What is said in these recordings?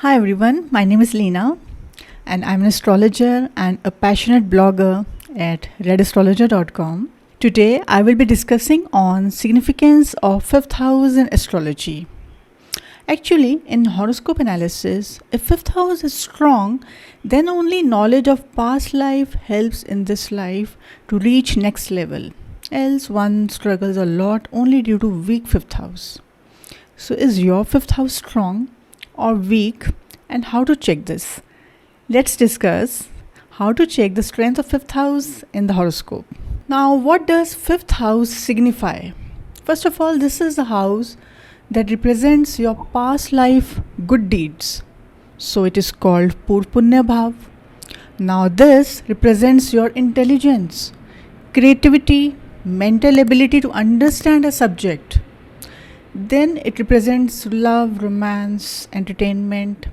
Hi everyone, my name is Leena and I'm an astrologer and a passionate blogger at redastrologer.com. Today I will be discussing on significance of fifth house in astrology. Actually, in horoscope analysis, if fifth house is strong, then only knowledge of past life helps in this life to reach next level. Else one struggles a lot only due to weak fifth house. So is your fifth house strong or weak, and how to check this? Let's discuss how to check the strength of fifth house in the horoscope. Now, what does fifth house signify? First of all, this is the house that represents your past life good deeds. So it is called Purpunya Bhav. Now this represents your intelligence, creativity, mental ability to understand a subject. Then it represents love, romance, entertainment,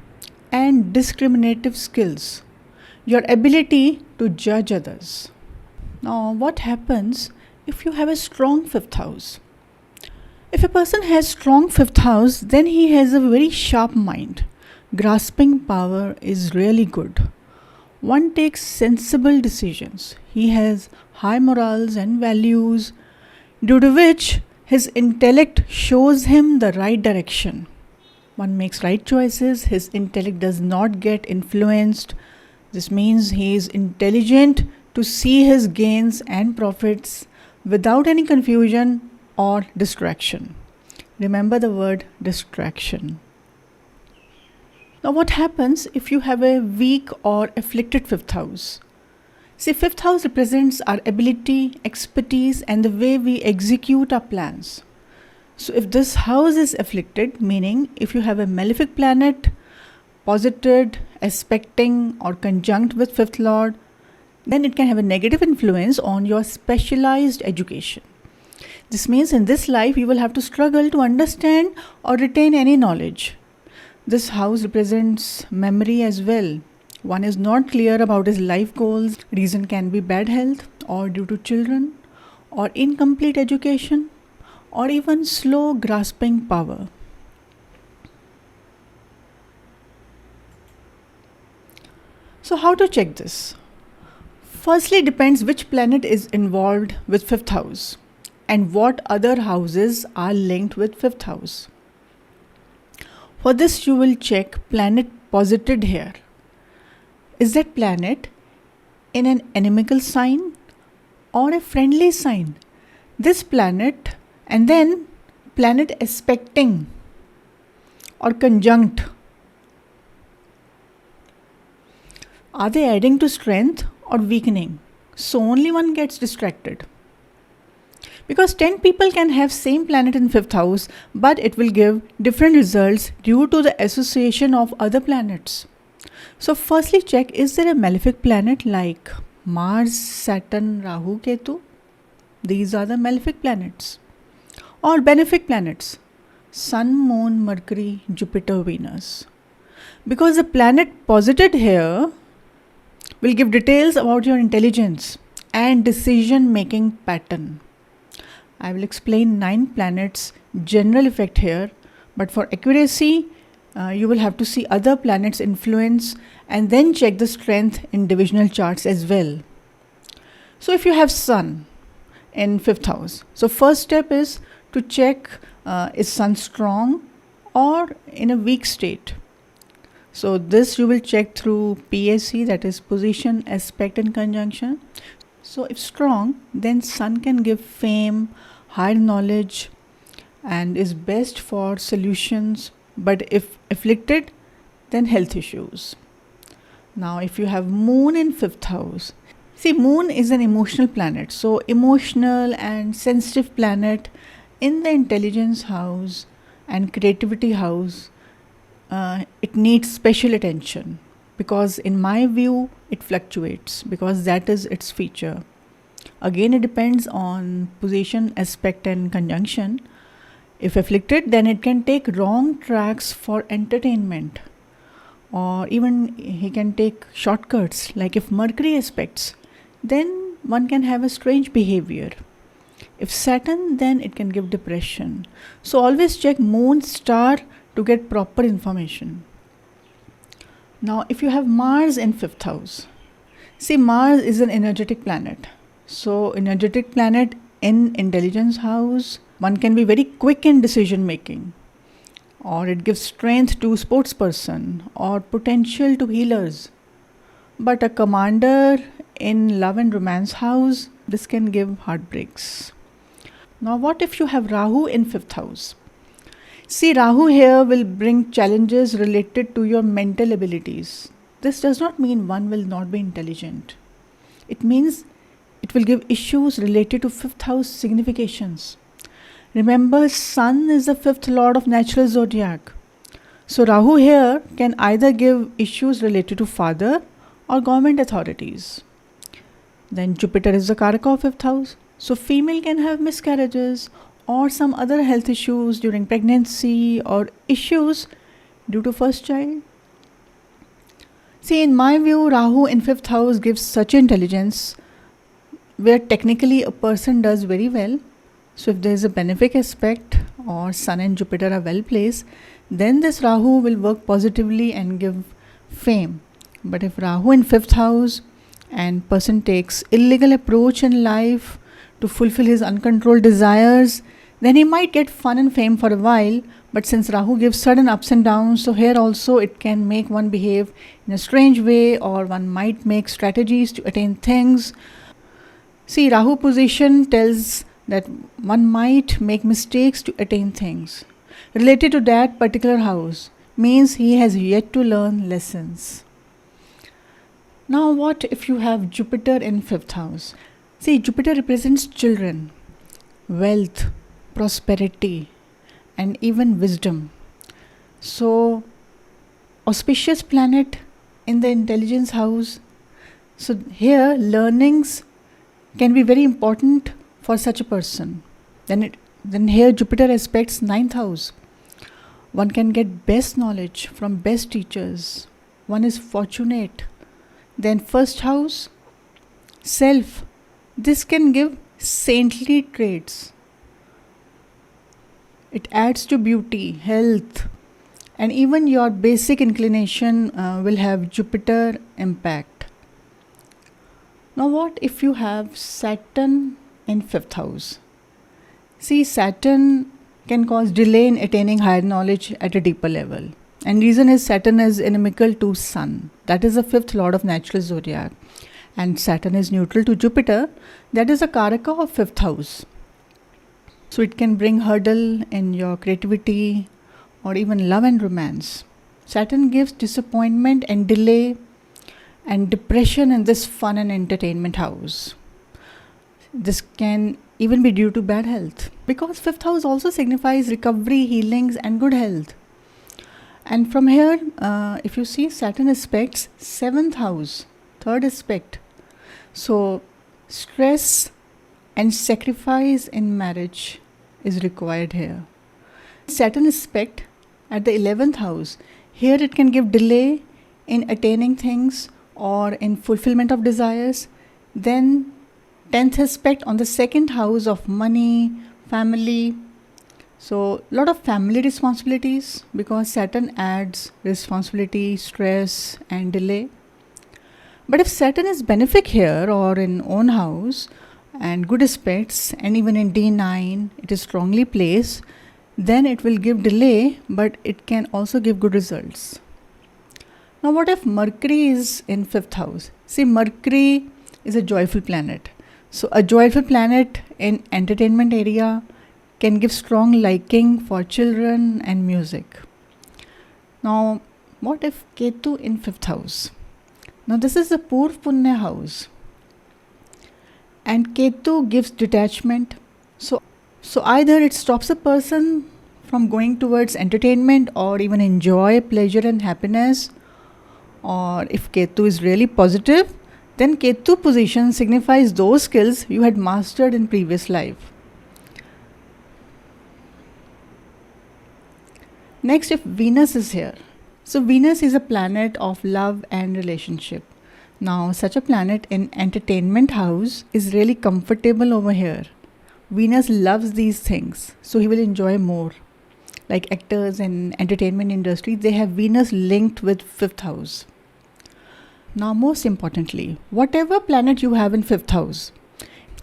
and discriminative skills, your ability to judge others. Now, what happens if you have a strong fifth house? If a person has strong fifth house, then he has a very sharp mind. Grasping power is really good. One takes sensible decisions. He has high morals and values, due to which his intellect shows him the right direction. One makes right choices, his intellect does not get influenced. This means he is intelligent to see his gains and profits without any confusion or distraction. Remember the word distraction. Now, what happens if you have a weak or afflicted fifth house? See, fifth house represents our ability, expertise, and the way we execute our plans. So if this house is afflicted, meaning if you have a malefic planet posited, aspecting, or conjunct with fifth lord, then it can have a negative influence on your specialized education. This means in this life you will have to struggle to understand or retain any knowledge. This house represents memory as well. One is not clear about his life goals. Reason can be bad health, or due to children, or incomplete education, or even slow grasping power. So how to check this? Firstly, depends which planet is involved with fifth house and what other houses are linked with fifth house. For this you will check planet posited here. Is that planet in an inimical sign or a friendly sign? This planet and then planet aspecting or conjunct, are they adding to strength or weakening? So only one gets distracted. Because 10 people can have same planet in fifth house, but it will give different results due to the association of other planets. So firstly check, is there a malefic planet like Mars, Saturn, Rahu, Ketu? These are the malefic planets. Or benefic planets, Sun, Moon, Mercury, Jupiter, Venus. Because the planet posited here will give details about your intelligence and decision making pattern. I will explain 9 planets general effect here, but for accuracy you will have to see other planets influence and then check the strength in divisional charts as well. So if you have Sun in fifth house, so first step is to check is Sun strong or in a weak state. So this you will check through PAC, that is position, aspect and conjunction. So if strong, then Sun can give fame, high knowledge, and is best for solutions. But if afflicted, then health issues. Now if you have Moon in fifth house, see, Moon is an emotional planet. So emotional and sensitive planet in the intelligence house and creativity house, it needs special attention, because in my view it fluctuates because that is its feature. Again, it depends on position, aspect and conjunction. If afflicted, then it can take wrong tracks for entertainment, or even he can take shortcuts. Like if Mercury aspects, then one can have a strange behavior. If Saturn, then it can give depression. So always check Moon star to get proper information. Now, if you have Mars in 5th house, see, Mars is an energetic planet. So, energetic planet in intelligence house, one can be very quick in decision making, or it gives strength to sports person or potential to healers. But a commander in love and romance house, this can give heartbreaks. Now, what if you have Rahu in 5th house? See, Rahu here will bring challenges related to your mental abilities. This does not mean one will not be intelligent. It means it will give issues related to 5th house significations. Remember, Sun is the 5th lord of natural zodiac. So, Rahu here can either give issues related to father or government authorities. Then, Jupiter is the Karaka of 5th house. So, female can have miscarriages or some other health issues during pregnancy or issues due to first child. See, in my view, Rahu in 5th house gives such intelligence where technically a person does very well. So if there is a benefic aspect or Sun and Jupiter are well placed, then this Rahu will work positively and give fame. But if Rahu in 5th house and person takes illegal approach in life to fulfill his uncontrolled desires, then he might get fun and fame for a while. But since Rahu gives sudden ups and downs, so here also it can make one behave in a strange way, or one might make strategies to attain things. See, Rahu position tells that one might make mistakes to attain things related to that particular house, means he has yet to learn lessons. Now, what if you have Jupiter in 5th house? See, Jupiter represents children, wealth, prosperity, and even wisdom. So, auspicious planet in the intelligence house. So, here learnings can be very important for such a person. Then here Jupiter aspects 9th house. One can get best knowledge from best teachers. One is fortunate. Then 1st house, self. This can give saintly traits. It adds to beauty, health, and even your basic inclination will have Jupiter impact. Now, what if you have Saturn in 5th house? See, Saturn can cause delay in attaining higher knowledge at a deeper level. And reason is Saturn is inimical to Sun. That is the 5th lord of natural zodiac. And Saturn is neutral to Jupiter. That is a Karaka of 5th house. So it can bring hurdle in your creativity or even love and romance. Saturn gives disappointment and delay and depression in this fun and entertainment house. This can even be due to bad health, because 5th house also signifies recovery, healings, and good health. And from here, if you see, Saturn aspects 7th house, 3rd aspect. So stress and sacrifice in marriage is required here. Saturn aspect at the 11th house. Here it can give delay in attaining things or in fulfillment of desires. Then 10th aspect on the 2nd house of money, family. So lot of family responsibilities, because Saturn adds responsibility, stress, and delay. But if Saturn is benefic here or in own house and good aspects, and even in D9 it is strongly placed, then it will give delay, but it can also give good results. Now, what if Mercury is in 5th house? See, Mercury is a joyful planet. So a joyful planet in entertainment area can give strong liking for children and music. Now, what if Ketu in 5th house? Now, this is the Purv Punya house. And Ketu gives detachment. So either it stops a person from going towards entertainment or even enjoy pleasure and happiness. Or if Ketu is really positive, then Ketu position signifies those skills you had mastered in previous life. Next, if Venus is here. So Venus is a planet of love and relationship. Now, such a planet in entertainment house is really comfortable over here. Venus loves these things, so he will enjoy more. like actors and entertainment industry, they have Venus linked with 5th house. Now, most importantly, whatever planet you have in 5th house,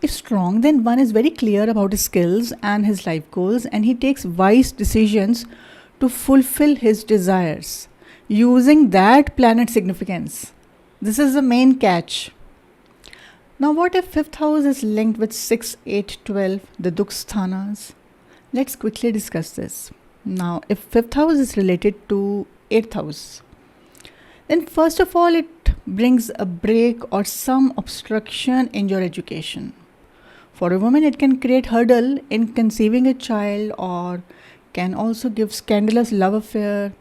if strong, then one is very clear about his skills and his life goals, and he takes wise decisions to fulfill his desires using that planet significance. This is the main catch. Now, what if 5th house is linked with 6, 8, 12, the Duksthanas? Let's quickly discuss this. Now, if 5th house is related to 8th house, then first of all, it brings a break or some obstruction in your education. For a woman, it can create hurdle in conceiving a child, or can also give scandalous love affair,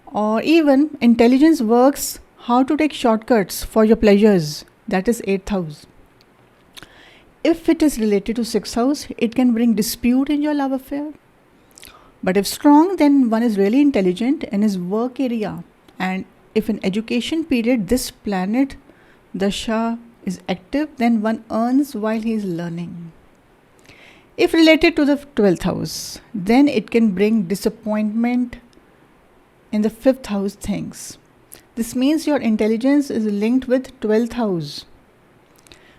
or even intelligence works how to take shortcuts for your pleasures. That is 8th house. If it is related to 6th house, it can bring dispute in your love affair. But if strong, then one is really intelligent in his work area. And if in education period this planet dasha is active, then one earns while he is learning. If related to the 12th house, then it can bring disappointment in the 5th house things. This means your intelligence is linked with 12th house.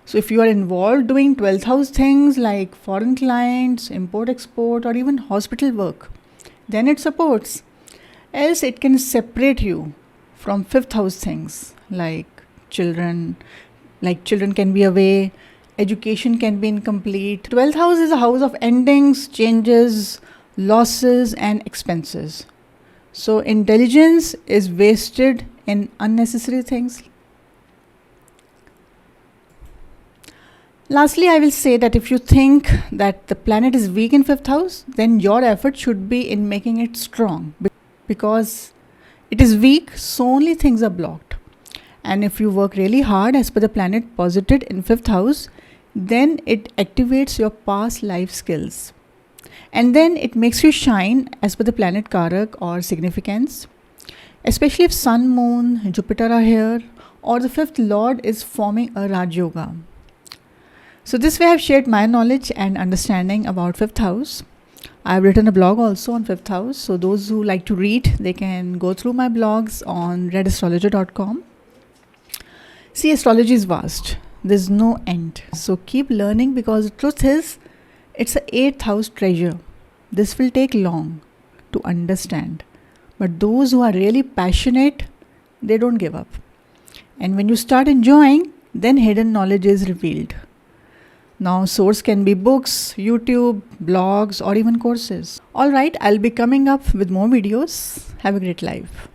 So if you are involved doing 12th house things like foreign clients, import-export, or even hospital work, then it supports. Else it can separate you from 5th house things like children. Like children can be away, education can be incomplete. 12th house is a house of endings, changes, losses, and expenses. So intelligence is wasted in unnecessary things. Lastly, I will say that if you think that the planet is weak in 5th house, then your effort should be in making it strong. Because it is weak, so only things are blocked. And if you work really hard as per the planet posited in 5th house, then it activates your past life skills. And then it makes you shine as per the planet Karak or significance. Especially if Sun, Moon, Jupiter are here, or the 5th Lord is forming a Raj Yoga. So this way I have shared my knowledge and understanding about 5th house. I have written a blog also on 5th house. So those who like to read, they can go through my blogs on redastrologer.com. See, astrology is vast. There's no end. So keep learning, because the truth is, it's a 8th house treasure. This will take long to understand. But those who are really passionate, they don't give up. And when you start enjoying, then hidden knowledge is revealed. Now, source can be books, YouTube, blogs, or even courses. Alright, I'll be coming up with more videos. Have a great life.